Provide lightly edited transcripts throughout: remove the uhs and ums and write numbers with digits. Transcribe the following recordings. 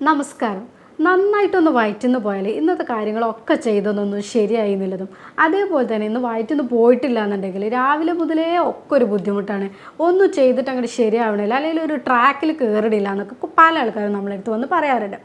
നമസ്കാരം. നന്നായിട്ടൊന്ന് വയറ്റിന്ന് പോയാൽ ഇന്നത്തെ കാര്യങ്ങളൊക്കെ ചെയ്തതൊന്നും ശരിയായി എന്നുള്ളതും, അതേപോലെ തന്നെ ഇന്ന് വയറ്റിന്ന് പോയിട്ടില്ല എന്നുണ്ടെങ്കിൽ രാവിലെ മുതലേ ഒക്കെ ഒരു ബുദ്ധിമുട്ടാണ്. ഒന്നും ചെയ്തിട്ട് അങ്ങോട്ട് ശരിയാവണില്ല, അല്ലെങ്കിൽ ഒരു ട്രാക്കിൽ കയറിയില്ല എന്നൊക്കെ പല ആൾക്കാരും നമ്മളെടുത്ത് വന്ന് പറയാറുണ്ട്.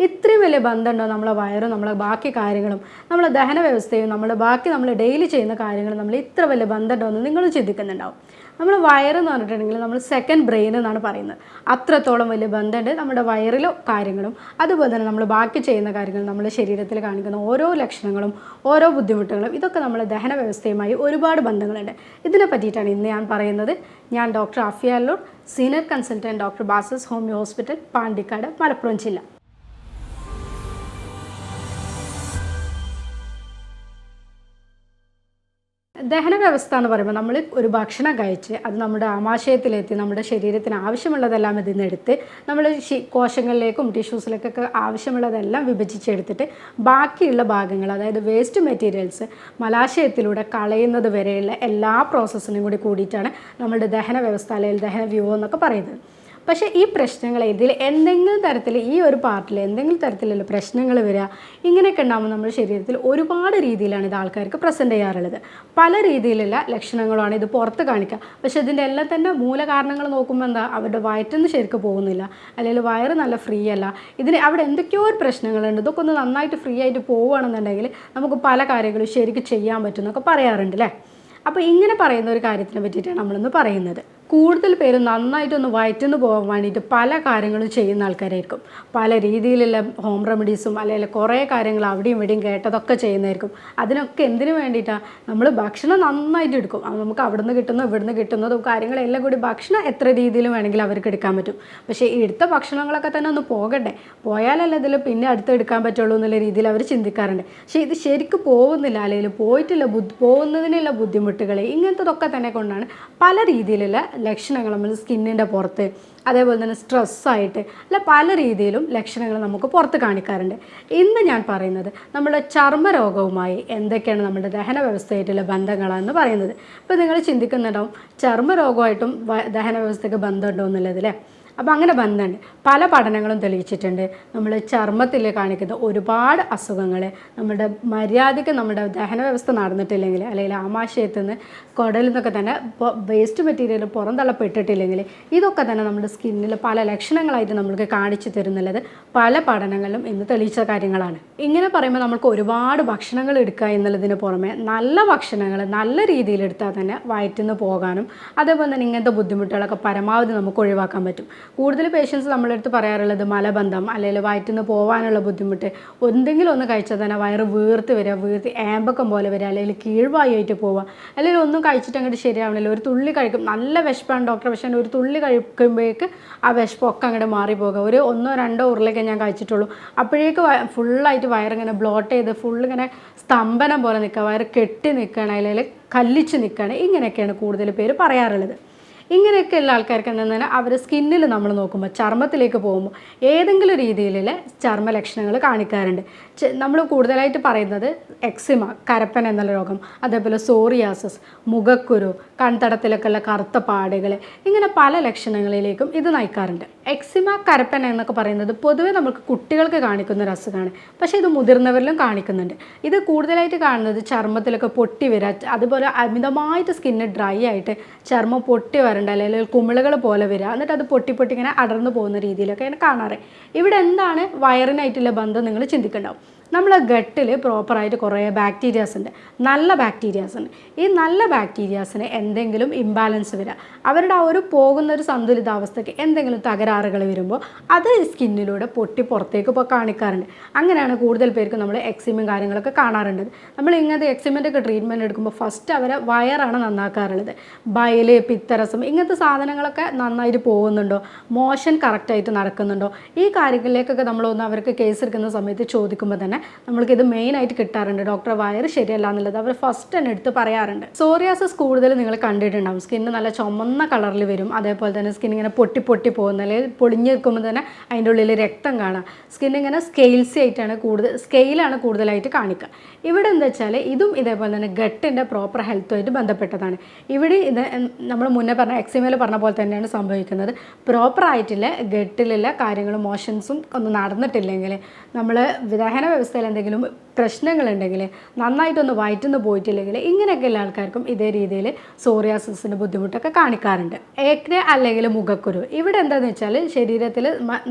ഇത്രയും വലിയ ബന്ധമുണ്ടോ നമ്മളെ വയറും നമ്മളെ ബാക്കി കാര്യങ്ങളും, നമ്മളെ ദഹന വ്യവസ്ഥയും നമ്മൾ ഡെയിലി ചെയ്യുന്ന കാര്യങ്ങളും നമ്മൾ ഇത്ര വലിയ ബന്ധമുണ്ടോ എന്ന് നിങ്ങൾ ചിന്തിക്കുന്നുണ്ടാവും. നമ്മൾ വയറെന്ന് പറഞ്ഞിട്ടുണ്ടെങ്കിൽ നമ്മൾ സെക്കൻഡ് ബ്രെയിൻ എന്നാണ് പറയുന്നത്. അത്രത്തോളം വലിയ ബന്ധമുണ്ട് നമ്മുടെ വയറിലെ കാര്യങ്ങളും അതുപോലെ തന്നെ നമ്മൾ ബാക്കി ചെയ്യുന്ന കാര്യങ്ങളും നമ്മുടെ ശരീരത്തിൽ കാണിക്കുന്ന ഓരോ ലക്ഷണങ്ങളും ഓരോ ബുദ്ധിമുട്ടുകളും ഇതൊക്കെ നമ്മുടെ ദഹന വ്യവസ്ഥയുമായി ഒരുപാട് ബന്ധങ്ങളുണ്ട്. ഇതിനെ പറ്റിയിട്ടാണ് ഇന്ന് ഞാൻ പറയുന്നത്. ഞാൻ doctor Afiya അല്ലൂർ, senior consultant, doctor ബാസസ് homeo hospital, Pandikkad, Malappuram ജില്ല. ദഹന വ്യവസ്ഥ എന്ന് പറയുമ്പോൾ നമ്മൾ ഒരു ഭക്ഷണം കഴിച്ച് അത് നമ്മുടെ ആമാശയത്തിലെത്തി നമ്മുടെ ശരീരത്തിന് ആവശ്യമുള്ളതെല്ലാം ഇതിൽ നിന്ന് എടുത്ത് നമ്മൾ കോശങ്ങളിലേക്കും ടിഷ്യൂസിലേക്കൊക്കെ ആവശ്യമുള്ളതെല്ലാം വിഭജിച്ചെടുത്തിട്ട് ബാക്കിയുള്ള ഭാഗങ്ങൾ, അതായത് വേസ്റ്റ് മെറ്റീരിയൽസ് മലാശയത്തിലൂടെ കളയുന്നത് വരെയുള്ള എല്ലാ പ്രോസസ്സിനും കൂടിയിട്ടാണ് നമ്മുടെ ദഹന വ്യവസ്ഥ അല്ലെങ്കിൽ ദഹന വ്യൂഹം എന്നൊക്കെ പറയുന്നത്. പക്ഷേ ഈ പ്രശ്നങ്ങൾ ഇതിൽ എന്തെങ്കിലും തരത്തിൽ ഈ ഒരു പാർട്ടിൽ എന്തെങ്കിലും തരത്തിലുള്ള പ്രശ്നങ്ങൾ വരിക, ഇങ്ങനെയൊക്കെ ഉണ്ടാകുമ്പോൾ നമ്മുടെ ശരീരത്തിൽ ഒരുപാട് രീതിയിലാണ് ഇത് ആൾക്കാർക്ക് പ്രസൻറ്റ് ചെയ്യാറുള്ളത്. പല രീതിയിലുള്ള ലക്ഷണങ്ങളാണ് ഇത് പുറത്ത് കാണിക്കുക. പക്ഷേ ഇതിൻ്റെ എല്ലാം തന്നെ മൂലകാരണങ്ങൾ നോക്കുമ്പോൾ എന്താ, അവരുടെ വയറ്റിന്ന് ശരിക്കും പോകുന്നില്ല, അല്ലെങ്കിൽ വയറ് നല്ല ഫ്രീ അല്ല, ഇതിന് അവിടെ എന്തൊക്കെയോ ഒരു പ്രശ്നങ്ങളുണ്ട്. ഇതൊക്കെ ഒന്ന് നന്നായിട്ട് ഫ്രീ ആയിട്ട് പോവുകയാണെന്നുണ്ടെങ്കിൽ നമുക്ക് പല കാര്യങ്ങളും ശരിക്കും ചെയ്യാൻ പറ്റും എന്നൊക്കെ പറയാറുണ്ട് അല്ലേ. അപ്പോൾ ഇങ്ങനെ പറയുന്ന ഒരു കാര്യത്തിനെ പറ്റിയിട്ടാണ് നമ്മളിന്ന് പറയുന്നത്. കൂടുതൽ പേര് നന്നായിട്ടൊന്ന് വയറ്റിന്ന് പോകാൻ വേണ്ടിയിട്ട് പല കാര്യങ്ങളും ചെയ്യുന്ന ആൾക്കാരായിരിക്കും. പല രീതിയിലുള്ള ഹോം റെമഡീസും അല്ലെങ്കിൽ കുറേ കാര്യങ്ങൾ അവിടെയും ഇവിടെയും കേട്ടതൊക്കെ ചെയ്യുന്നതായിരിക്കും. അതിനൊക്കെ എന്തിനു വേണ്ടിയിട്ടാണ്, നമ്മൾ ഭക്ഷണം നന്നായിട്ട് എടുക്കും. നമുക്ക് അവിടെ നിന്ന് കിട്ടുന്നതും ഇവിടുന്ന് കിട്ടുന്നതും കാര്യങ്ങളെല്ലാം കൂടി ഭക്ഷണം എത്ര രീതിയിലും വേണമെങ്കിൽ അവർക്ക് എടുക്കാൻ പറ്റും. പക്ഷേ ഈ എടുത്ത ഭക്ഷണങ്ങളൊക്കെ തന്നെ ഒന്ന് പോകണ്ടേ, പോയാലല്ലേ ഇതിൽ പിന്നെ അടുത്തെടുക്കാൻ പറ്റുള്ളൂ എന്നുള്ള രീതിയിൽ അവർ ചിന്തിക്കാറുണ്ട്. പക്ഷേ ഇത് ശരിക്കും പോകുന്നില്ല, അല്ലെങ്കിൽ പോയിട്ടില്ല, പോകുന്നതിനുള്ള ബുദ്ധിമുട്ടുകൾ ഇങ്ങനത്തതൊക്കെ തന്നെ കൊണ്ടാണ് പല രീതിയിലുള്ള ലക്ഷണങ്ങൾ നമ്മൾ സ്കിന്നിൻ്റെ പുറത്ത്, അതേപോലെ തന്നെ സ്ട്രെസ്സായിട്ട് അല്ല പല രീതിയിലും ലക്ഷണങ്ങൾ നമുക്ക് പുറത്ത് കാണിക്കാറുണ്ട്. ഇന്ന് ഞാൻ പറയുന്നത് നമ്മുടെ ചർമ്മരോഗവുമായി എന്തൊക്കെയാണ് നമ്മുടെ ദഹന വ്യവസ്ഥയായിട്ടുള്ള ബന്ധങ്ങളാണെന്ന് പറയുന്നത്. ഇപ്പോൾ നിങ്ങൾ ചിന്തിക്കുന്നുണ്ടാവും ചർമ്മരോഗമായിട്ടും ദഹന വ്യവസ്ഥയ്ക്ക് ബന്ധമുണ്ടോ എന്നുള്ളതല്ലേ. അപ്പോൾ അങ്ങനെ ബന്ധമുണ്ട്. പല പഠനങ്ങളും തെളിയിച്ചിട്ടുണ്ട്. നമ്മൾ ചർമ്മത്തിൽ കാണിക്കുന്ന ഒരുപാട് അസുഖങ്ങൾ നമ്മുടെ മര്യാദയ്ക്ക് നമ്മുടെ ദഹന വ്യവസ്ഥ നടന്നിട്ടില്ലെങ്കിൽ, അല്ലെങ്കിൽ ആമാശയത്തിൽ നിന്ന് കുടലിൽ നിന്നൊക്കെ തന്നെ വേസ്റ്റ് മെറ്റീരിയൽ പുറന്തള്ളപ്പെട്ടിട്ടില്ലെങ്കിൽ ഇതൊക്കെ തന്നെ നമ്മുടെ സ്കിന്നിൽ പല ലക്ഷണങ്ങളായിട്ട് നമ്മൾക്ക് കാണിച്ചു തരുന്നുള്ളത് പല പഠനങ്ങളിലും ഇന്ന് തെളിയിച്ച കാര്യങ്ങളാണ്. ഇങ്ങനെ പറയുമ്പോൾ നമുക്ക് ഒരുപാട് ഭക്ഷണങ്ങൾ എടുക്കുക എന്നുള്ളതിന് പുറമെ നല്ല ഭക്ഷണങ്ങൾ നല്ല രീതിയിൽ എടുത്താൽ തന്നെ വയറ്റിന്ന് പോകാനും അതേപോലെ തന്നെ ഇങ്ങനത്തെ ബുദ്ധിമുട്ടുകളൊക്കെ പരമാവധി നമുക്ക് ഒഴിവാക്കാൻ പറ്റും. കൂടുതൽ പേഷ്യൻസ് നമ്മുടെ അടുത്ത് പറയാറുള്ളത് മലബന്ധം അല്ലെങ്കിൽ വയറ്റിന്ന് പോകാനുള്ള ബുദ്ധിമുട്ട്, എന്തെങ്കിലും ഒന്ന് കഴിച്ചാൽ തന്നെ വയറ് വീർത്ത് വരിക, വീർത്ത് ഏമ്പക്കം പോലെ വരിക, അല്ലെങ്കിൽ കീഴ്വായിട്ട് പോവുക, അല്ലെങ്കിൽ ഒന്നും കഴിച്ചിട്ട് അങ്ങോട്ട് ശരിയാവണില്ല. ഒരു തുള്ളി കഴിക്കും, നല്ല വിശപ്പാണ് ഡോക്ടർ, പക്ഷേ ഒരു തുള്ളി കഴിക്കുമ്പോഴേക്ക് ആ വിശപ്പൊക്കെ അങ്ങോട്ട് മാറിപ്പോകുക. ഒരു 1-2 ഉരുളയൊക്കെ ഞാൻ കഴിച്ചിട്ടുള്ളൂ, അപ്പോഴേക്ക് ഫുള്ളായിട്ട് വയറിങ്ങനെ ബ്ലോട്ട് ചെയ്ത് ഫുള്ളിങ്ങനെ സ്തംഭനം പോലെ നിൽക്കുക, വയറ് കെട്ടി നിൽക്കുകയാണ്, അല്ലെങ്കിൽ കല്ലിച്ച് നിൽക്കുകയാണ്. ഇങ്ങനെയൊക്കെയാണ് കൂടുതൽ പേര് പറയാറുള്ളത്. ഇങ്ങനെയൊക്കെയുള്ള ആൾക്കാർക്ക് എന്താണെന്ന് പറഞ്ഞാൽ അവർ സ്കിന്നിൽ നമ്മൾ നോക്കുമ്പോൾ ചർമ്മത്തിലേക്ക് പോകുമ്പോൾ ഏതെങ്കിലും രീതിയിലുള്ള ചർമ്മ ലക്ഷണങ്ങൾ കാണിക്കാറുണ്ട്. നമ്മൾ കൂടുതലായിട്ട് പറയുന്നത് എക്സിമ, കരപ്പൻ എന്നുള്ള രോഗം, അതേപോലെ സോറിയാസിസ്, മുഖക്കുരു, കൺതടത്തിലൊക്കെ ഉള്ള കറുത്ത പാടുകൾ, ഇങ്ങനെ പല ലക്ഷണങ്ങളിലേക്കും ഇത് നയിക്കാറുണ്ട്. എക്സിമ, കരപ്പൻ എന്നൊക്കെ പറയുന്നത് പൊതുവെ നമുക്ക് കുട്ടികൾക്ക് കാണിക്കുന്ന ഒരു അസുഖമാണ്. പക്ഷേ ഇത് മുതിർന്നവരിലും കാണിക്കുന്നുണ്ട്. ഇത് കൂടുതലായിട്ട് കാണുന്നത് ചർമ്മത്തിലൊക്കെ പൊട്ടി വരിക, അതുപോലെ അമിതമായിട്ട് സ്കിന്ന് ഡ്രൈ ആയിട്ട് ചർമ്മം പൊട്ടി വരണ്ട, അല്ലെങ്കിൽ കുമിളകൾ പോലെ വരിക, എന്നിട്ട് അത് പൊട്ടി ഇങ്ങനെ അടർന്നു പോകുന്ന രീതിയിലൊക്കെയാണ് കാണാറ്. ഇവിടെ എന്താണ് വയറിനായിട്ടുള്ള ബന്ധം നിങ്ങൾ ചിന്തിക്കുന്നുണ്ടാവും. നമ്മളെ ഗട്ടിൽ പ്രോപ്പറായിട്ട് കുറേ ബാക്ടീരിയാസ് ഉണ്ട്, നല്ല ബാക്ടീരിയാസ് ഉണ്ട്. ഈ നല്ല ബാക്ടീരിയാസിന് എന്തെങ്കിലും ഇംബാലൻസ് വരിക, അവരുടെ ആ ഒരു പോകുന്ന ഒരു സന്തുലിതാവസ്ഥയ്ക്ക് എന്തെങ്കിലും തകരാറുകൾ വരുമ്പോൾ അത് സ്കിന്നിലൂടെ പൊട്ടി പുറത്തേക്ക് കാണിക്കാറുണ്ട്. അങ്ങനെയാണ് കൂടുതൽ പേർക്ക് നമ്മൾ എക്സിമും കാര്യങ്ങളൊക്കെ കാണാറുണ്ട്. നമ്മൾ ഇങ്ങനത്തെ എക്സിമിൻ്റെ ഒക്കെ ട്രീറ്റ്മെൻറ്റ് എടുക്കുമ്പോൾ ഫസ്റ്റ് അവരെ വയറാണ് നന്നാക്കാറുള്ളത്. ബയല്, പിത്തരസം ഇങ്ങനത്തെ സാധനങ്ങളൊക്കെ നന്നായിട്ട് പോകുന്നുണ്ടോ, മോഷൻ കറക്റ്റായിട്ട് നടക്കുന്നുണ്ടോ, ഈ കാര്യങ്ങളിലേക്കൊക്കെ നമ്മളൊന്ന് അവർക്ക് കേസ് എടുക്കുന്ന സമയത്ത് ചോദിക്കുമ്പോൾ തന്നെ നമ്മൾക്കിത് മെയിനായിട്ട് കിട്ടാറുണ്ട്. ഡോക്ടറെ വയറ് ശരിയല്ല എന്നുള്ളത് അവർ ഫസ്റ്റ് തന്നെ എടുത്ത് പറയാറുണ്ട്. സോറിയാസിസ് കൂടുതൽ നിങ്ങൾ കണ്ടിട്ടുണ്ടാവും. സ്കിന്ന് നല്ല ചുമന്ന കളറിൽ വരും. അതേപോലെ തന്നെ സ്കിൻ ഇങ്ങനെ പൊട്ടി പൊട്ടി പോകുന്ന, അല്ലെങ്കിൽ പൊളിഞ്ഞ് നിൽക്കുമ്പോൾ തന്നെ അതിൻ്റെ ഉള്ളിൽ രക്തം കാണാം. സ്കിൻ ഇങ്ങനെ സ്കെയിലാണ് കൂടുതലായിട്ട് കാണിക്കുക. ഇവിടെ എന്താ വെച്ചാൽ ഇതും ഇതേപോലെ തന്നെ ഗട്ടിൻ്റെ പ്രോപ്പർ ഹെൽത്തുമായിട്ട് ബന്ധപ്പെട്ടതാണ്. ഇവിടെ ഇത് നമ്മൾ മുന്നേ പറഞ്ഞ എക്സിമയിൽ പറഞ്ഞ പോലെ തന്നെയാണ് സംഭവിക്കുന്നത്. പ്രോപ്പറായിട്ടുള്ള ഗട്ടിലുള്ള കാര്യങ്ങളും മോഷൻസും ഒന്നും നടന്നിട്ടില്ലെങ്കിൽ, നമ്മൾ ദഹന വ്യവസ്ഥയിൽ എന്തെങ്കിലും പ്രശ്നങ്ങളുണ്ടെങ്കിൽ, നന്നായിട്ടൊന്ന് വയറ്റുന്ന് പോയിട്ടില്ലെങ്കിൽ, ഇങ്ങനെയൊക്കെയുള്ള ആൾക്കാർക്കും ഇതേ രീതിയിൽ സോറിയാസിസിൻ്റെ ബുദ്ധിമുട്ടൊക്കെ കാണിക്കാറുണ്ട്. ഏക്നെ അല്ലെങ്കിൽ മുഖക്കുരു, ഇവിടെ എന്താണെന്ന് വെച്ചാൽ ശരീരത്തിൽ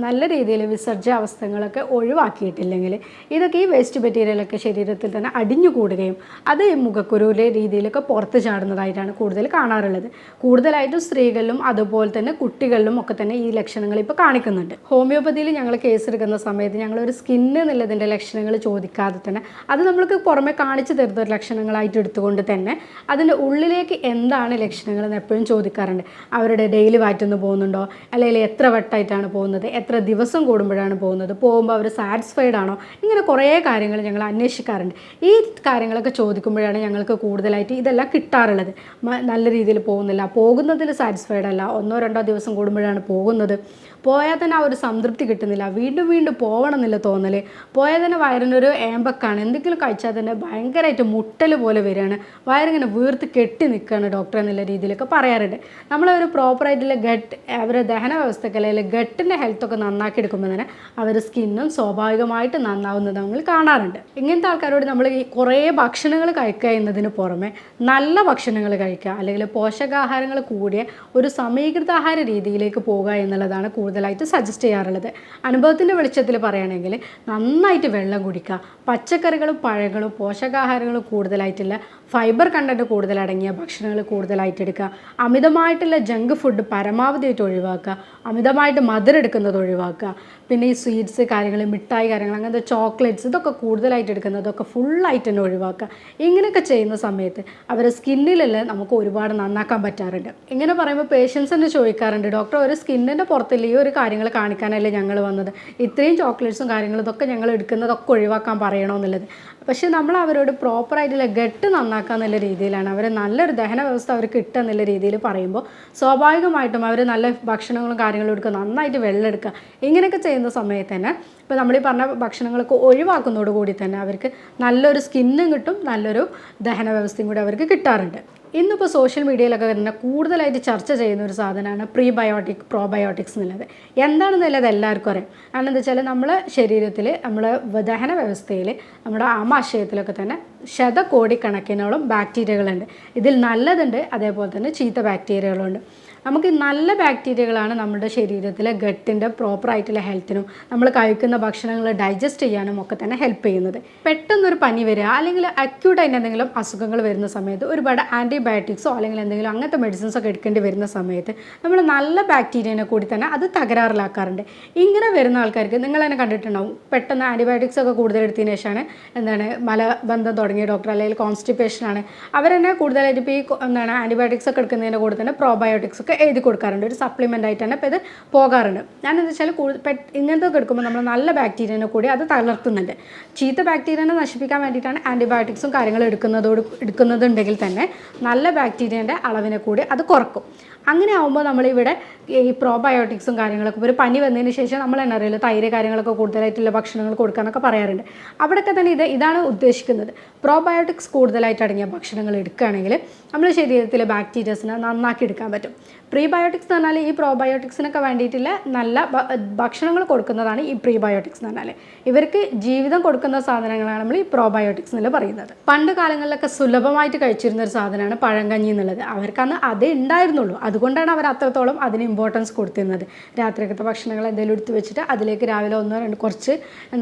നല്ല രീതിയിൽ വിസർജ്യാവസ്ഥകളൊക്കെ ഒഴിവാക്കിയിട്ടില്ലെങ്കിൽ ഇതൊക്കെ ഈ വേസ്റ്റ് മെറ്റീരിയലൊക്കെ ശരീരത്തിൽ തന്നെ അടിഞ്ഞു കൂടുകയും അത് ഈ മുഖക്കുരുവിലെ രീതിയിലൊക്കെ പുറത്ത് ചാടുന്നതായിട്ടാണ് കൂടുതൽ കാണാറുള്ളത്. കൂടുതലായിട്ടും സ്ത്രീകളിലും അതുപോലെ തന്നെ കുട്ടികളിലും ഒക്കെ തന്നെ ഈ ലക്ഷണങ്ങൾ ഇപ്പോൾ കാണിക്കുന്നുണ്ട്. ഹോമിയോപ്പതിയിൽ ഞങ്ങൾ കേസ് എടുക്കുന്ന സമയത്ത് ഞങ്ങളൊരു സ്കിന്ന് എന്നുള്ളതിൻ്റെ ലക്ഷണങ്ങൾ ചോദിക്കാതെ തന്നെ അത് നമ്മൾക്ക് പുറമെ കാണിച്ചു തരുന്ന ഒരു ലക്ഷണങ്ങളായിട്ട് എടുത്തുകൊണ്ട് തന്നെ അതിൻ്റെ ഉള്ളിലേക്ക് എന്താണ് ലക്ഷണങ്ങൾ എന്ന് എപ്പോഴും ചോദിക്കാറുണ്ട്. അവരുടെ ഡെയിലി വയറ്റുന്ന് പോകുന്നുണ്ടോ, അല്ലെങ്കിൽ എത്ര വട്ടമായിട്ടാണ് പോകുന്നത്, എത്ര ദിവസം കൂടുമ്പോഴാണ് പോകുമ്പോൾ അവർ സാറ്റിസ്ഫൈഡ് ആണോ, ഇങ്ങനെ കുറേ കാര്യങ്ങൾ ഞങ്ങൾ അന്വേഷിക്കാറുണ്ട്. ഈ കാര്യങ്ങളൊക്കെ ചോദിക്കുമ്പോഴാണ് ഞങ്ങൾക്ക് കൂടുതലായിട്ട് ഇതെല്ലാം കിട്ടാറുള്ളത്. നല്ല രീതിയിൽ പോകുന്നതിൽ സാറ്റിസ്ഫൈഡ് അല്ല, 1-2 ദിവസം കൂടുമ്പോഴാണ് പോകുന്നത്, പോയാൽ തന്നെ ആ ഒരു സംതൃപ്തി കിട്ടുന്നില്ല, വീണ്ടും വീണ്ടും പോകണം എന്നില്ല തോന്നൽ, പോയാൽ തന്നെ വയറിനൊരു ഏമ്പക്കാണ്, എന്തെങ്കിലും കഴിച്ചാൽ തന്നെ ഭയങ്കരമായിട്ട് മുട്ടൽ പോലെ വരികയാണ്, വയറിങ്ങനെ വീർത്ത് കെട്ടി നിൽക്കുകയാണ് ഡോക്ടർ എന്നുള്ള രീതിയിലൊക്കെ പറയാറുണ്ട്. നമ്മളൊരു പ്രോപ്പറായിട്ടുള്ള അവരുടെ ദഹന വ്യവസ്ഥയ്ക്ക് അല്ലെങ്കിൽ ഗട്ടിൻ്റെ ഹെൽത്തൊക്കെ നന്നാക്കി എടുക്കുമ്പോൾ തന്നെ അവരുടെ സ്കിന്നും സ്വാഭാവികമായിട്ട് നന്നാവുന്നത് നമ്മൾ കാണാറുണ്ട്. ഇങ്ങനത്തെ ആൾക്കാരോട് നമ്മൾ ഈ കുറേ ഭക്ഷണങ്ങൾ കഴിക്കുക എന്നതിന് പുറമെ നല്ല ഭക്ഷണങ്ങൾ കഴിക്കുക, അല്ലെങ്കിൽ പോഷകാഹാരങ്ങൾ കൂടിയ ഒരു സമീകൃതാഹാര രീതിയിലേക്ക് പോകുക എന്നുള്ളതാണ് കൂടുതലായിട്ട് സജസ്റ്റ് ചെയ്യാറുള്ളത്. അനുഭവത്തിൻ്റെ വെളിച്ചത്തിൽ പറയുകയാണെങ്കിൽ നന്നായിട്ട് വെള്ളം കുടിക്കുക, പച്ചക്കറികളും പഴങ്ങളും പോഷകാഹാരങ്ങളും കൂടുതലായിട്ടുള്ള ഫൈബർ കണ്ടൻറ്റ് കൂടുതലടങ്ങിയ ഭക്ഷണങ്ങൾ കൂടുതലായിട്ട് എടുക്കുക, അമിതമായിട്ടുള്ള ജങ്ക് ഫുഡ് പരമാവധിയായിട്ട് ഒഴിവാക്കുക, അമിതമായിട്ട് മധുരം എടുക്കുന്നത് ഒഴിവാക്കുക, പിന്നെ ഈ സ്വീറ്റ്സ് കാര്യങ്ങൾ, മിഠായി കാര്യങ്ങൾ, അങ്ങനത്തെ ചോക്ലേറ്റ്സ് ഇതൊക്കെ കൂടുതലായിട്ട് എടുക്കുന്നതൊക്കെ ഫുള്ളായിട്ട് തന്നെ ഒഴിവാക്കുക. ഇങ്ങനെയൊക്കെ ചെയ്യുന്ന സമയത്ത് അവരുടെ സ്കിന്നിലെല്ലാം നമുക്ക് ഒരുപാട് നന്നാക്കാൻ പറ്റാറുണ്ട്. ഇങ്ങനെ പറയുമ്പോൾ പേഷ്യൻസ് തന്നെ ചോദിക്കാറുണ്ട്, ഡോക്ടർ ഒരു സ്കിന്നിൻ്റെ പുറത്തിൽ ഈ ഒരു കാര്യങ്ങൾ കാണിക്കാനല്ലേ ഞങ്ങൾ വന്നത്, ഇത്രയും ചോക്ലേറ്റ്സും കാര്യങ്ങളും ഇതൊക്കെ ഞങ്ങൾ എടുക്കുന്നതൊക്കെ ഒഴിവാക്കാൻ പറയണമെന്നുള്ളത്. പക്ഷേ നമ്മൾ അവരോട് പ്രോപ്പറായിട്ടുള്ള ഗട്ട് നന്നാക്കുക എന്നുള്ള രീതിയിലാണ്, അവരെ നല്ലൊരു ദഹന വ്യവസ്ഥ അവർക്ക് കിട്ടുക എന്നുള്ള രീതിയിൽ പറയുമ്പോൾ സ്വാഭാവികമായിട്ടും അവർ നല്ല ഭക്ഷണങ്ങളും കാര്യങ്ങളും എടുക്കുക, നന്നായിട്ട് വെള്ളം എടുക്കുക, ഇങ്ങനെയൊക്കെ ചെയ്യുന്ന സമയത്ത് തന്നെ ഇപ്പോൾ നമ്മൾ ഈ പറഞ്ഞ ഭക്ഷണങ്ങളൊക്കെ ഒഴിവാക്കുന്നതോടുകൂടി തന്നെ അവർക്ക് നല്ലൊരു സ്കിന്നും കിട്ടും, നല്ലൊരു ദഹന വ്യവസ്ഥയും കൂടി അവർക്ക് കിട്ടാറുണ്ട്. ഇന്നിപ്പോൾ സോഷ്യൽ മീഡിയയിലൊക്കെ തന്നെ കൂടുതലായിട്ട് ചർച്ച ചെയ്യുന്ന ഒരു സാധനമാണ് പ്രീബയോട്ടിക് പ്രോബയോട്ടിക്സ് എന്നുള്ളത്. എന്താണെന്നുള്ളത് എല്ലാവർക്കും അറിയാം. കാരണം എന്താ വെച്ചാൽ നമ്മളെ ശരീരത്തിൽ, നമ്മളെ ദഹന വ്യവസ്ഥയിൽ, നമ്മുടെ ആമാശയത്തിലൊക്കെ തന്നെ ശതകോടിക്കണക്കിനോളം ബാക്ടീരിയകളുണ്ട്. ഇതിൽ നല്ലതുണ്ട്, അതേപോലെ തന്നെ ചീത്ത ബാക്ടീരിയകളുണ്ട്. നമുക്ക് നല്ല ബാക്ടീരിയകളാണ് നമ്മുടെ ശരീരത്തിലെ ഗട്ടിൻ്റെ പ്രോപ്പറായിട്ടുള്ള ഹെൽത്തിനും നമ്മൾ കഴിക്കുന്ന ഭക്ഷണങ്ങൾ ഡൈജസ്റ്റ് ചെയ്യാനും ഒക്കെ തന്നെ ഹെൽപ്പ് ചെയ്യുന്നത്. പെട്ടെന്നൊരു പനി വരിക അല്ലെങ്കിൽ അക്യൂട്ടായിട്ട് എന്തെങ്കിലും അസുഖങ്ങൾ വരുന്ന സമയത്ത് ഒരുപാട് ആൻറ്റിബയോട്ടിക്സോ അല്ലെങ്കിൽ എന്തെങ്കിലും അങ്ങനത്തെ മെഡിസിൻസൊക്കെ എടുക്കേണ്ടി വരുന്ന സമയത്ത് നമ്മൾ നല്ല ബാക്ടീരിയനെ കൂടി തന്നെ അത് തകരാറിലാക്കാറുണ്ട്. ഇങ്ങനെ വരുന്ന ആൾക്കാർക്ക് നിങ്ങൾ തന്നെ കണ്ടിട്ടുണ്ടാവും, പെട്ടെന്ന് ആൻറ്റിബയോട്ടിക്സ് ഒക്കെ കൂടുതൽ എടുത്തതിന് ശേഷമാണ് മലബന്ധം തുടങ്ങിയ ഡോക്ടർ അല്ലെങ്കിൽ കോൺസ്റ്റിപ്പേഷനാണ് അവരെന്നെ കൂടുതലായിട്ട് ഇപ്പോൾ ഈ ആൻറ്റിബയോട്ടിക്സ് ഒക്കെ എടുക്കുന്നതിൻ്റെ കൂടെ തന്നെ പ്രോബയോട്ടിക്സ് എഴുതി കൊടുക്കാറുണ്ട്. ഒരു സപ്ലിമെൻ്റ് ആയിട്ട് തന്നെ ഇപ്പോൾ ഇത് പോകാറുണ്ട്. ഞാനെന്താ വെച്ചാൽ ഇങ്ങനത്തെ എടുക്കുമ്പോൾ നമ്മൾ നല്ല ബാക്ടീരിയനെ കൂടി അത് തളർത്തുന്നുണ്ട്. ചീത്ത ബാക്ടീരിയനെ നശിപ്പിക്കാൻ വേണ്ടിയിട്ടാണ് ആൻറ്റിബയോട്ടിക്സും കാര്യങ്ങളും എടുക്കുന്നതുണ്ടെങ്കിൽ തന്നെ നല്ല ബാക്ടീരിയൻ്റെ അളവിനെ കൂടി അത് കുറക്കും. അങ്ങനെ ആകുമ്പോൾ നമ്മളിവിടെ ഈ പ്രോബയോട്ടിക്സും കാര്യങ്ങളൊക്കെ ഒരു പനി വന്നതിന് ശേഷം നമ്മൾ തന്നെ അറിയില്ല തൈര് കാര്യങ്ങളൊക്കെ കൂടുതലായിട്ടുള്ള ഭക്ഷണങ്ങൾ കൊടുക്കാനൊക്കെ പറയാറുണ്ട്. അവിടെയൊക്കെ തന്നെ ഇതാണ് ഉദ്ദേശിക്കുന്നത്. പ്രോബയോട്ടിക്സ് കൂടുതലായിട്ട് അടങ്ങിയ ഭക്ഷണങ്ങൾ എടുക്കുകയാണെങ്കിൽ നമ്മുടെ ശരീരത്തിലെ ബാക്ടീരിയസിനെ നന്നാക്കി എടുക്കാൻ പറ്റും. പ്രീബയോട്ടിക്സ് എന്ന് പറഞ്ഞാൽ ഈ പ്രോബയോട്ടിക്സിനൊക്കെ വേണ്ടിയിട്ടുള്ള നല്ല ഭക്ഷണങ്ങൾ കൊടുക്കുന്നതാണ് ഈ പ്രീബയോട്ടിക്സ് എന്ന് പറഞ്ഞാൽ. ഇവർക്ക് ജീവിതം കൊടുക്കുന്ന സാധനങ്ങളാണ് നമ്മൾ ഈ പ്രോബയോട്ടിക്സ് എന്നുള്ള പറയുന്നത്. പണ്ട് കാലങ്ങളിലൊക്കെ സുലഭമായിട്ട് കഴിച്ചിരുന്ന ഒരു സാധനമാണ് പഴങ്കഞ്ഞി എന്നുള്ളത്. അവർക്കന്ന് അതേ ഉണ്ടായിരുന്നുള്ളൂ. അതുകൊണ്ടാണ് അവർ അത്രത്തോളം അതിന് ഇമ്പോർട്ടൻസ് കൊടുത്തിരുന്നത്. രാത്രിക്കത്തെ ഭക്ഷണങ്ങൾ എന്തെങ്കിലും എടുത്ത് വെച്ചിട്ട് അതിലേക്ക് രാവിലെ 1-2 കുറച്ച്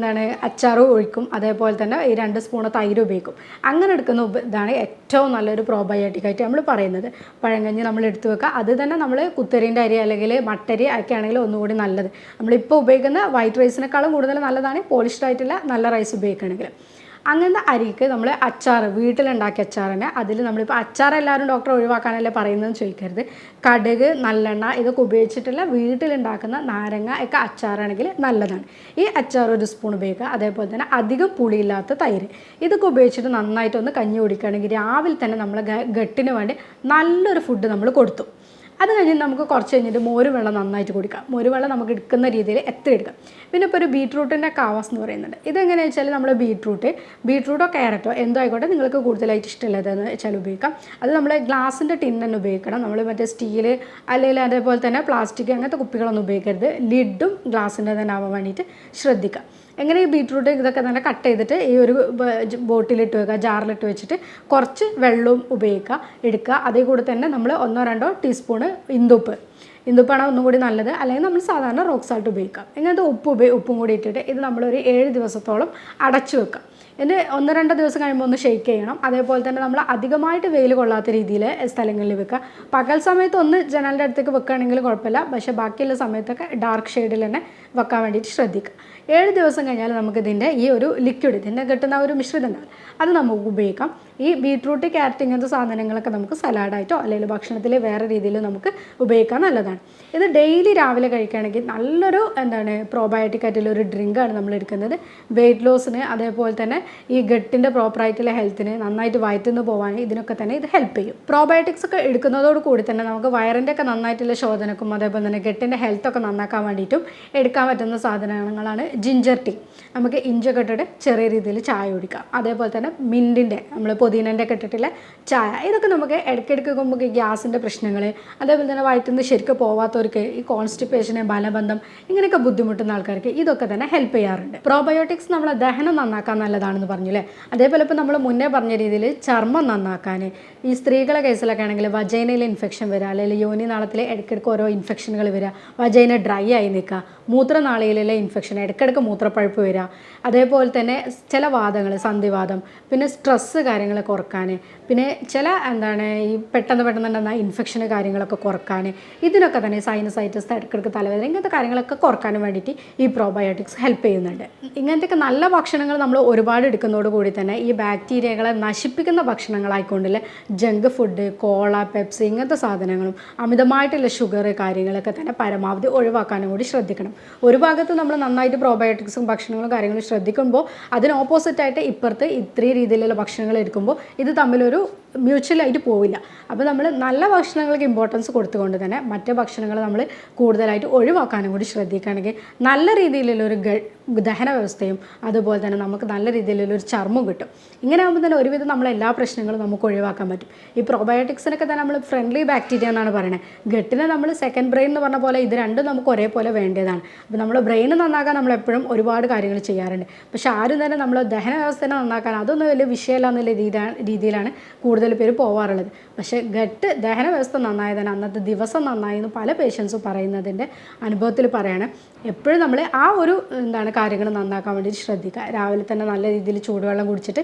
അച്ചാറ് ഒഴിക്കും, അതേപോലെ തന്നെ ഈ 2 സ്പൂൺ തൈര് ഉപയോഗിക്കും. അങ്ങനെ എടുക്കുന്ന ഇതാണ് ഏറ്റവും നല്ലൊരു പ്രോബയോട്ടിക്കായിട്ട് നമ്മൾ പറയുന്നത്. പഴങ്കഞ്ഞി നമ്മൾ എടുത്ത് വെക്കുക. അത് തന്നെ നമ്മൾ കുത്തരീൻ്റെ അരി അല്ലെങ്കിൽ മട്ടരി ഒക്കെ ആണെങ്കിൽ ഒന്നുകൂടി നല്ലത്. നമ്മളിപ്പോൾ ഉപയോഗിക്കുന്ന വൈറ്റ് റൈസിനേക്കാളും കൂടുതൽ നല്ലതാണ് പോളിഷ്ഡ് ആയിട്ടുള്ള നല്ല റൈസ് ഉപയോഗിക്കുകയാണെങ്കിൽ. അങ്ങനത്തെ അരിക്ക് നമ്മൾ അച്ചാർ, വീട്ടിലുണ്ടാക്കിയ അച്ചാർ തന്നെ, അതിൽ നമ്മളിപ്പോൾ അച്ചാർ എല്ലാവരും ഡോക്ടർ ഒഴിവാക്കാനല്ലേ പറയുന്നതെന്ന് ചോദിക്കരുത്. കടുക്, നല്ലെണ്ണ ഇതൊക്കെ ഉപയോഗിച്ചിട്ടുള്ള വീട്ടിലുണ്ടാക്കുന്ന നാരങ്ങ ഒക്കെ അച്ചാറാണെങ്കിൽ നല്ലതാണ്. ഈ അച്ചാർ ഒരു സ്പൂൺ ഉപയോഗിക്കുക. അതേപോലെ തന്നെ അധികം പുളിയില്ലാത്ത തൈര്, ഇതൊക്കെ ഉപയോഗിച്ചിട്ട് നന്നായിട്ടൊന്ന് കഞ്ഞി കുടിക്കുകയാണെങ്കിൽ രാവിലെ തന്നെ നമ്മൾ ഗട്ടിന് വേണ്ടി നല്ലൊരു ഫുഡ് നമ്മൾ കൊടുത്തു. അത് കഴിഞ്ഞിട്ട് നമുക്ക് കുറച്ച് കഴിഞ്ഞിട്ട് മോര് വെള്ളം നന്നായിട്ട് കുടിക്കാം. മോര് വെള്ളം നമുക്ക് എടുക്കുന്ന രീതിയിൽ എത്ര എടുക്കാം. പിന്നെ ഇപ്പോൾ ഒരു ബീട്രൂട്ടിൻ്റെ കാവാസ് എന്ന് പറയുന്നുണ്ട്. ഇതെങ്ങനെയാണെന്ന് വെച്ചാൽ നമ്മൾ ബീട്രൂട്ടോ ക്യാരറ്റോ എന്തോ ആയിക്കോട്ടെ നിങ്ങൾക്ക് കൂടുതലായിട്ട് ഇഷ്ടമുള്ളതെന്ന് വെച്ചാൽ ഉപയോഗിക്കാം. അത് നമ്മൾ ഗ്ലാസിൻ്റെ ടിൻ തന്നെ ഉപയോഗിക്കണം. നമ്മൾ മറ്റേ സ്റ്റീല് അല്ലെങ്കിൽ അതേപോലെ തന്നെ പ്ലാസ്റ്റിക് അങ്ങനത്തെ കുപ്പികളൊന്നും ഉപയോഗിക്കരുത്. ലിഡും ഗ്ലാസിൻ്റെ തന്നെ ആവാൻ വേണ്ടിയിട്ട് ശ്രദ്ധിക്കുക. എങ്ങനെ ഈ ബീട്രൂട്ട് ഇതൊക്കെ തന്നെ കട്ട് ചെയ്തിട്ട് ഈ ഒരു ബോട്ടിലിട്ട് വെക്കുക, ജാറിലിട്ട് വെച്ചിട്ട് കുറച്ച് വെള്ളവും എടുക്കുക. അതേ കൂടെ തന്നെ നമ്മൾ 1-2 ടീസ്പൂണ് ഇന്ദുപ്പാണ് ഒന്നും കൂടി നല്ലത്. അല്ലെങ്കിൽ നമ്മൾ സാധാരണ റോക്ക് സാൾട്ട് ഉപയോഗിക്കാം. ഇങ്ങനത്തെ ഉപ്പും കൂടി ഇട്ടിട്ട് ഇത് നമ്മളൊരു 7 ദിവസത്തോളം അടച്ചു വെക്കാം. ഇത് 1-2 ദിവസം കഴിയുമ്പോൾ ഒന്ന് ഷെയ്ക്ക് ചെയ്യണം. അതേപോലെ തന്നെ നമ്മൾ അധികമായിട്ട് വെയിൽ കൊള്ളാത്ത രീതിയിൽ സ്ഥലങ്ങളിൽ വെക്കുക. പകൽ സമയത്ത് ഒന്ന് ജനലിൻ്റെ അടുത്തേക്ക് വെക്കുകയാണെങ്കിൽ കുഴപ്പമില്ല. പക്ഷേ ബാക്കിയുള്ള സമയത്തൊക്കെ ഡാർക്ക് ഷെയ്ഡിൽ തന്നെ വെക്കാൻ വേണ്ടിയിട്ട് ശ്രദ്ധിക്കുക. 7 ദിവസം കഴിഞ്ഞാൽ നമുക്കിതിൻ്റെ ഈ ഒരു ലിക്വിഡ്, ഇതിൻ്റെ കിട്ടുന്ന ഒരു മിശ്രിതം ഉണ്ടാവും, അത് നമുക്ക് ഉപയോഗിക്കാം. ഈ ബീട്രൂട്ട്, ക്യാരറ്റ് ഇങ്ങനത്തെ സാധനങ്ങളൊക്കെ നമുക്ക് സലാഡായിട്ടോ അല്ലെങ്കിൽ ഭക്ഷണത്തിൽ വേറെ രീതിയിൽ നമുക്ക് ഉപയോഗിക്കാൻ നല്ലതാണ്. ഇത് ഡെയിലി രാവിലെ കഴിക്കുകയാണെങ്കിൽ നല്ലൊരു പ്രോബയോട്ടിക് ആയിട്ടുള്ള ഒരു ഡ്രിങ്കാണ് നമ്മൾ എടുക്കുന്നത്. വെയിറ്റ് ലോസിന്, അതേപോലെ തന്നെ ഈ ഗട്ടിൻ്റെ പ്രോപ്പറായിട്ടുള്ള ഹെൽത്തിന്, നന്നായിട്ട് വയറ്റുന്നു പോകാൻ ഇതിനൊക്കെ തന്നെ ഇത് ഹെൽപ്പ് ചെയ്യും. പ്രോബയോട്ടിക്സ് ഒക്കെ എടുക്കുന്നതോട് കൂടി തന്നെ നമുക്ക് വയറിൻ്റെ ഒക്കെ നന്നായിട്ടുള്ള ശോധനക്കും അതേപോലെ തന്നെ ഗട്ടിൻ്റെ ഹെൽത്തൊക്കെ നന്നാക്കാൻ വേണ്ടിയിട്ടും എടുക്കാൻ പറ്റുന്ന സാധനങ്ങളാണ് ജിഞ്ചർ ടീ. നമുക്ക് ഇഞ്ചൊക്കെ ഇട്ടിട്ട് ചെറിയ രീതിയിൽ ചായ കുടിക്കാം. അതേപോലെ തന്നെ മിൻറ്റിൻ്റെ, നമ്മൾ പുതിനൻ്റെ ഒക്കെ ഇട്ടിട്ടുള്ള ചായ, ഇതൊക്കെ നമുക്ക് ഇടയ്ക്കിടയ്ക്ക് നമുക്ക് ഗ്യാസിൻ്റെ പ്രശ്നങ്ങൾ, അതേപോലെ തന്നെ വയറ്റുന്ന ശരിക്കും പോവാത്തവർക്ക്, ഈ കോൺസ്റ്റിപ്പേഷന്, ബലബന്ധം ഇങ്ങനെയൊക്കെ ബുദ്ധിമുട്ടുന്ന ആൾക്കാർക്ക് ഇതൊക്കെ തന്നെ ഹെൽപ്പ് ചെയ്യാറുണ്ട്. പ്രോബയോട്ടിക്സ് നമ്മളെ ദഹനം നന്നാക്കാൻ നല്ലതാണെന്ന് പറഞ്ഞില്ലേ. അതേപോലെ ഇപ്പോൾ നമ്മൾ മുന്നേ പറഞ്ഞ രീതിയിൽ ചർമ്മം നന്നാക്കാൻ, ഈ സ്ത്രീകളെ കേസിലൊക്കെ ആണെങ്കിൽ വജൈനയിൽ ഇൻഫെക്ഷൻ വരിക, അല്ലെങ്കിൽ യോനി നാളത്തിൽ ഇടയ്ക്കിടയ്ക്ക് ഓരോ ഇൻഫെക്ഷനുകൾ വരിക, വജൈന ഡ്രൈ ആയി നിൽക്കുക, മൂത്രനാളികളിലെ ഇൻഫെക്ഷൻ, ഇടയ്ക്കിടയ്ക്ക് മൂത്രപ്പഴുപ്പ് വരിക, അതേപോലെ തന്നെ ചില വാദങ്ങൾ, സന്ധിവാദം, പിന്നെ സ്ട്രെസ്സ് കാര്യങ്ങളെ കുറക്കാൻ, പിന്നെ ചില ഈ പെട്ടെന്ന് ഇൻഫെക്ഷൻ കാര്യങ്ങളൊക്കെ കുറക്കാൻ, ഇതിനൊക്കെ തന്നെ സൈനസൈറ്റിസ്, ഇടയ്ക്കിടയ്ക്ക് തലവേദന, ഇങ്ങനത്തെ കാര്യങ്ങളൊക്കെ കുറക്കാനും വേണ്ടിയിട്ട് ഈ പ്രോബയോട്ടിക്സ് ഹെൽപ്പ് ചെയ്യുന്നുണ്ട്. ഇങ്ങനത്തെയൊക്കെ നല്ല ഭക്ഷണങ്ങൾ നമ്മൾ ഒരുപാട് എടുക്കുന്നതോടുകൂടി തന്നെ ഈ ബാക്ടീരിയകളെ നശിപ്പിക്കുന്ന ഭക്ഷണങ്ങളായിക്കൊണ്ടില്ല ജങ്ക് ഫുഡ്, കോള, പെപ്സി ഇങ്ങനത്തെ സാധനങ്ങളും അമിതമായിട്ടുള്ള ഷുഗർ കാര്യങ്ങളൊക്കെ തന്നെ പരമാവധി ഒഴിവാക്കാനും കൂടി ശ്രദ്ധിക്കണം. ഒരു ഭാഗത്ത് നമ്മൾ നന്നായിട്ട് പ്രോബയോട്ടിക്സും ഭക്ഷണങ്ങളും കാര്യങ്ങളും ശ്രദ്ധിക്കുമ്പോൾ അതിന് ഓപ്പോസിറ്റായിട്ട് ഇപ്പുറത്ത് ഇത്രയും രീതിയിലുള്ള ഭക്ഷണങ്ങൾ എടുക്കുമ്പോൾ ഇത് തമ്മിലൊരു മ്യൂച്വലായിട്ട് പോവില്ല. അപ്പോൾ നമ്മൾ നല്ല ഭക്ഷണങ്ങൾക്ക് ഇമ്പോർട്ടൻസ് കൊടുത്തുകൊണ്ട് തന്നെ മറ്റ് ഭക്ഷണങ്ങൾ നമ്മൾ കൂടുതലായിട്ട് ഒഴിവാക്കാനും കൂടി ശ്രദ്ധിക്കുകയാണെങ്കിൽ നല്ല രീതിയിലുള്ളൊരു ദഹന വ്യവസ്ഥയും അതുപോലെ തന്നെ നമുക്ക് നല്ല രീതിയിലുള്ളൊരു ചർമ്മം കിട്ടും. ഇങ്ങനെ ആകുമ്പോൾ തന്നെ ഒരുവിധം നമ്മളെല്ലാ പ്രശ്നങ്ങളും നമുക്ക് ഒഴിവാക്കാൻ പറ്റും. ഈ പ്രോബയോട്ടിക്സിനൊക്കെ തന്നെ നമ്മൾ ഫ്രണ്ട്ലി ബാക്ടീരിയ എന്നാണ് പറയുന്നത്. ഗട്ടിനെ നമ്മൾ സെക്കൻഡ് ബ്രെയിൻ എന്ന് പറഞ്ഞ പോലെ ഇത് രണ്ടും നമുക്ക് ഒരേപോലെ വേണ്ടതാണ്. അപ്പോൾ നമ്മൾ ബ്രെയിൻ നന്നാക്കാൻ നമ്മളെപ്പോഴും ഒരുപാട് കാര്യങ്ങൾ ചെയ്യാറുണ്ട്. പക്ഷേ ആരും തന്നെ നമ്മൾ ദഹന വ്യവസ്ഥയെ നന്നാക്കാൻ അതൊന്നും വലിയ വിഷയമല്ല എന്നുള്ള രീതിയിലാണ് കൂടുതൽ പേര് പോവാറുള്ളത്. പക്ഷേ ദഹന വ്യവസ്ഥ നന്നായി തന്നെ അന്നത്തെ ദിവസം നന്നായി എന്ന് പല പേഷ്യൻസും പറയുന്നതിൻ്റെ അനുഭവത്തിൽ പറയാണ്. എപ്പോഴും നമ്മൾ ആ ഒരു കാര്യങ്ങൾ നന്നാക്കാൻ വേണ്ടി ശ്രദ്ധിക്കുക. രാവിലെ തന്നെ നല്ല രീതിയിൽ ചൂടുവെള്ളം കുടിച്ചിട്ട്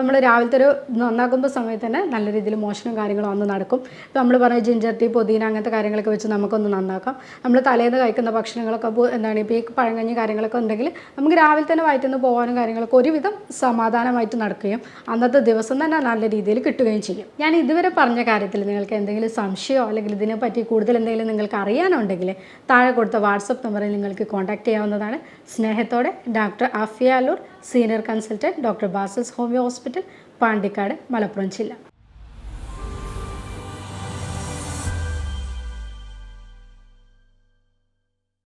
നമ്മൾ രാവിലത്തെ ഒരു നന്നാക്കുന്ന സമയത്ത് തന്നെ നല്ല രീതിയിൽ മോഷണം കാര്യങ്ങളും അന്ന് നടക്കും. ഇപ്പോൾ നമ്മൾ പറഞ്ഞ ജിഞ്ചർ ടീ, പുതിന അങ്ങനത്തെ കാര്യങ്ങളൊക്കെ വെച്ച് നമുക്കൊന്ന് നന്നാക്കാം. നമ്മൾ തലേന്ന് കഴിക്കുന്ന ഭക്ഷണങ്ങളൊക്കെ ഇപ്പോൾ ഈ പഴങ്കഞ്ഞി കാര്യങ്ങളൊക്കെ ഉണ്ടെങ്കിൽ നമുക്ക് രാവിലെ തന്നെ വയറ്റുന്ന് പോകാനും കാര്യങ്ങളൊക്കെ ഒരുവിധം സമാധാനമായിട്ട് നടക്കുകയും അന്നത്തെ ദിവസം തന്നെ നല്ല രീതിയിൽ കിട്ടുകയും ചെയ്യും. ഞാൻ ഇതുവരെ പറഞ്ഞ കാര്യത്തിൽ നിങ്ങൾക്ക് എന്തെങ്കിലും സംശയമോ അല്ലെങ്കിൽ ഇതിനെപ്പറ്റി കൂടുതൽ എന്തെങ്കിലും നിങ്ങൾക്ക് അറിയാനുണ്ടെങ്കിൽ താഴെ കൊടുത്ത വാട്സപ്പ് നമ്പറിൽ നിങ്ങൾക്ക് കോൺടാക്ട് ചെയ്യാവുന്നതാണ്. സ്നേഹത്തോടെ doctor Afiya Alur, senior consultant, doctor Basils homeo hospital, Pandikkad, Malappuram ജില്ല.